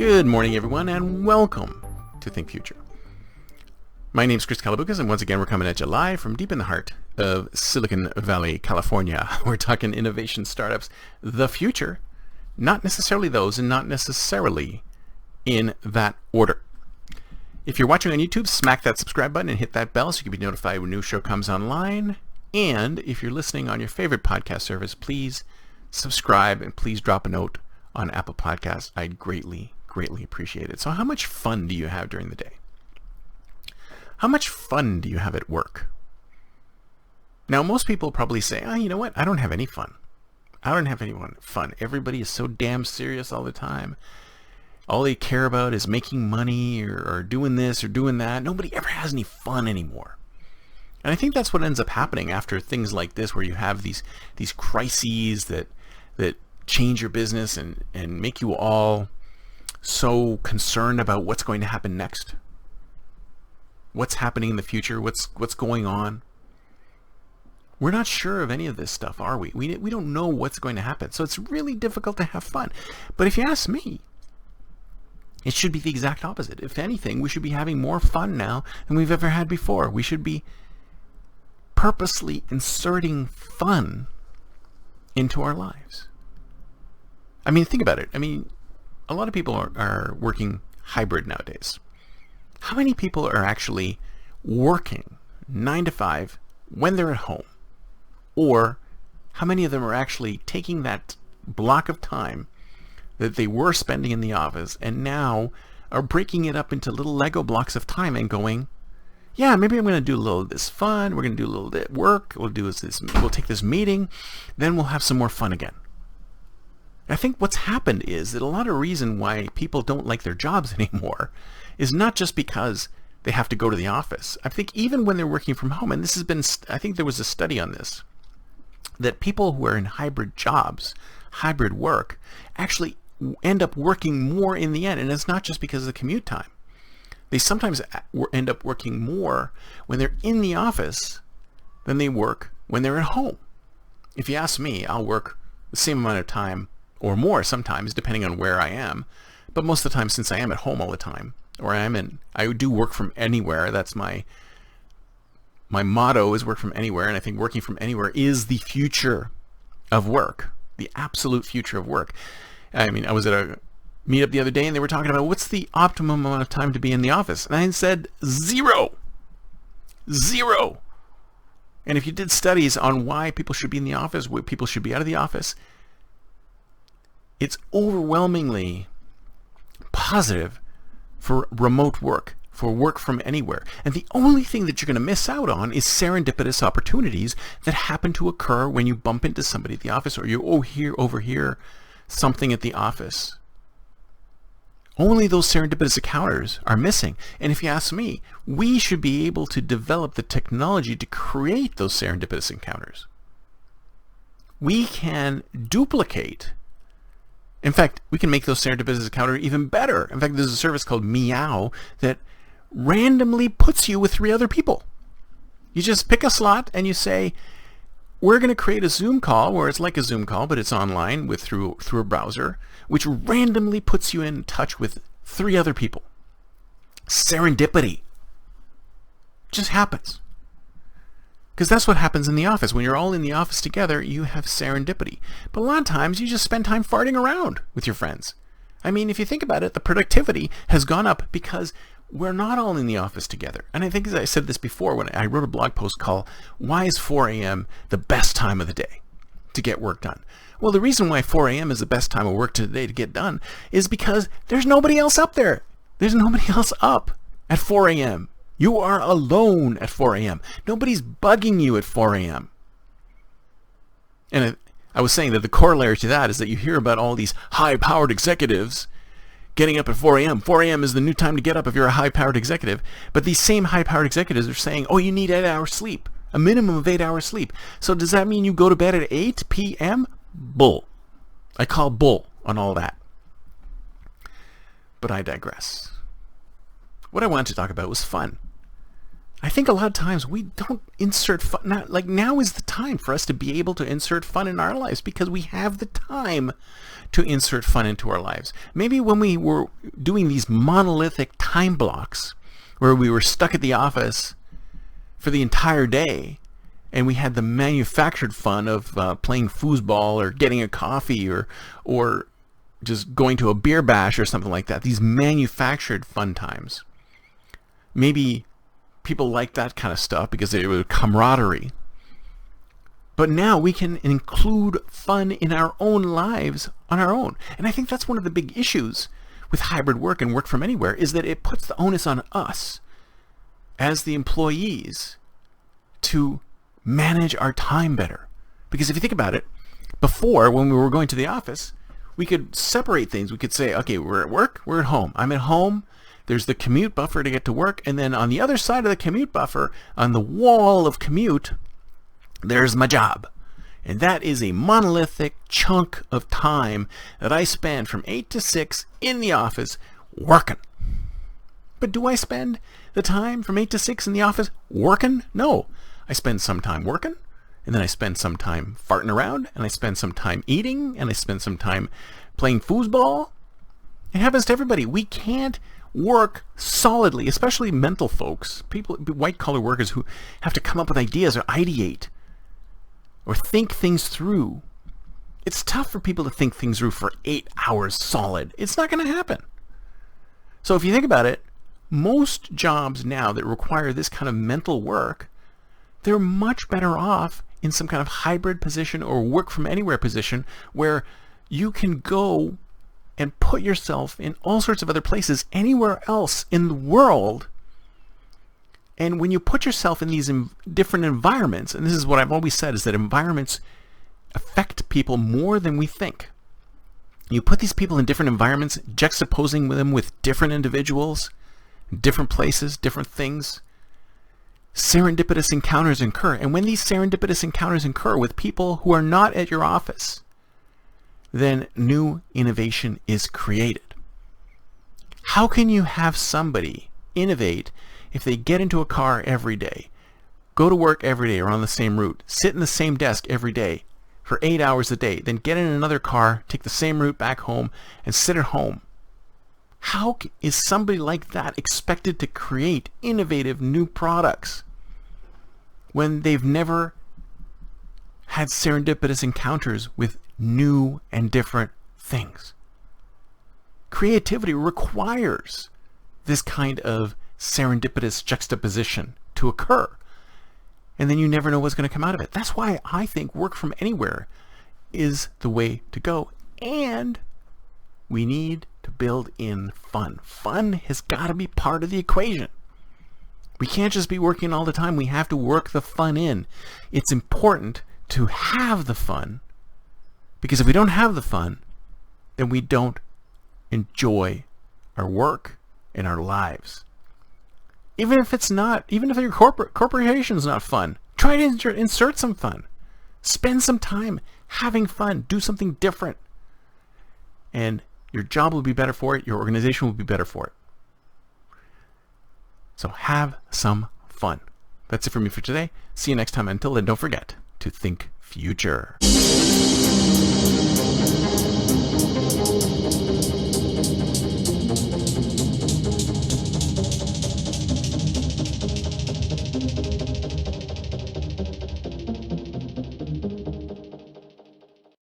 Good morning, everyone, and welcome to Think Future. My name is Chris Calabucas, and once again, we're coming at you live from deep in the heart of Silicon Valley, California. We're talking innovation startups, the future, not necessarily those, and not necessarily in that order. If you're watching on YouTube, smack that subscribe button and hit that bell so you can be notified when a new show comes online. And if you're listening on your favorite podcast service, please subscribe and please drop a note on Apple Podcasts. I'd greatly appreciate it. So how much fun do you have during the day? How much fun do you have at work? Now, most people probably say, you know what? I don't have any fun. I don't have any fun. Everybody is so damn serious all the time. All they care about is making money or doing this or doing that. Nobody ever has any fun anymore. And I think that's what ends up happening after things like this, where you have these crises that change your business and make you all so concerned about what's going to happen next. What's happening in the future? What's going on? We're not sure of any of this stuff, are we? We don't know what's going to happen. So it's really difficult to have fun. But if you ask me, it should be the exact opposite. If anything, we should be having more fun now than we've ever had before. We should be purposely inserting fun into our lives. I mean, think about it. I mean, a lot of people are working hybrid nowadays. How many people are actually working 9 to 5 when they're at home? Or how many of them are actually taking that block of time that they were spending in the office and now are breaking it up into little Lego blocks of time and going, yeah, maybe I'm going to do a little of this fun. We're going to do a little bit of work. We'll take this meeting. Then we'll have some more fun again. I think what's happened is that a lot of reason why people don't like their jobs anymore is not just because they have to go to the office. I think even when they're working from home, and this has been, I think there was a study on this, that people who are in hybrid jobs, hybrid work, actually end up working more in the end. And it's not just because of the commute time. They sometimes end up working more when they're in the office than they work when they're at home. If you ask me, I'll work the same amount of time or more sometimes, depending on where I am. But most of the time, since I am at home all the time, or I do work from anywhere. That's my motto, is work from anywhere. And I think working from anywhere is the future of work, the absolute future of work. I mean, I was at a meetup the other day and they were talking about what's the optimum amount of time to be in the office. And I said 0. And if you did studies on why people should be in the office, why people should be out of the office, it's overwhelmingly positive for remote work, for work from anywhere. And the only thing that you're going to miss out on is serendipitous opportunities that happen to occur when you bump into somebody at the office, or you overhear something at the office. Only those serendipitous encounters are missing. And if you ask me, we should be able to develop the technology to create those serendipitous encounters. We can duplicate. In fact, we can make those serendipitous encounters even better. In fact, there's a service called Meow that randomly puts you with 3 other people. You just pick a slot and you say, we're going to create a Zoom call where it's like a Zoom call, but it's online through a browser, which randomly puts you in touch with 3 other people. Serendipity just happens. Because that's what happens in the office. When you're all in the office together, you have serendipity. But a lot of times, you just spend time farting around with your friends. I mean, if you think about it, the productivity has gone up because we're not all in the office together. And I think, as I said this before, when I wrote a blog post called, Why is 4 a.m. the best time of the day to get work done? Well, the reason why 4 a.m. is the best time of work today to get done is because there's nobody else up there. There's nobody else up at 4 a.m. You are alone at 4 a.m. Nobody's bugging you at 4 a.m. And I was saying that the corollary to that is that you hear about all these high-powered executives getting up at 4 a.m. 4 a.m. is the new time to get up if you're a high-powered executive. But these same high-powered executives are saying, oh, you need 8 hours sleep, a minimum of 8 hours sleep. So does that mean you go to bed at 8 p.m.? Bull. I call bull on all that. But I digress. What I wanted to talk about was fun. I think a lot of times we don't insert fun. Now is the time for us to be able to insert fun in our lives because we have the time to insert fun into our lives. Maybe when we were doing these monolithic time blocks where we were stuck at the office for the entire day and we had the manufactured fun of playing foosball or getting a coffee or just going to a beer bash or something like that, these manufactured fun times. Maybe people like that kind of stuff because it was camaraderie. But now we can include fun in our own lives on our own. And I think that's one of the big issues with hybrid work and work from anywhere is that it puts the onus on us as the employees to manage our time better. Because if you think about it, before when we were going to the office, we could separate things. We could say, okay, we're at work, we're at home. I'm at home. There's the commute buffer to get to work. And then on the other side of the commute buffer, on the wall of commute, there's my job. And that is a monolithic chunk of time that I spend from 8 to 6 in the office working. But do I spend the time from 8 to 6 in the office working? No. I spend some time working, and then I spend some time farting around, and I spend some time eating, and I spend some time playing foosball. It happens to everybody. We can't work solidly, especially mental folks, people, white-collar workers who have to come up with ideas or ideate or think things through. It's tough for people to think things through for 8 hours solid. It's not going to happen. So if you think about it, most jobs now that require this kind of mental work, they're much better off in some kind of hybrid position or work from anywhere position where you can go and put yourself in all sorts of other places anywhere else in the world. And when you put yourself in these different environments, and this is what I've always said, is that environments affect people more than we think. You put these people in different environments, juxtaposing them with different individuals, different places, different things. Serendipitous encounters occur. And when these serendipitous encounters occur with people who are not at your office, then new innovation is created. How can you have somebody innovate if they get into a car every day, go to work every day or on the same route, sit in the same desk every day for 8 hours a day, then get in another car, take the same route back home, and sit at home? How is somebody like that expected to create innovative new products when they've never had serendipitous encounters with new and different things? Creativity requires this kind of serendipitous juxtaposition to occur. And then you never know what's going to come out of it. That's why I think work from anywhere is the way to go. And we need to build in fun. Fun has got to be part of the equation. We can't just be working all the time. We have to work the fun in. It's important to have the fun, because if we don't have the fun, then we don't enjoy our work and our lives. Even if your corporation is not fun, try to insert some fun. Spend some time having fun. Do something different. And your job will be better for it. Your organization will be better for it. So have some fun. That's it for me for today. See you next time. Until then, don't forget to think future.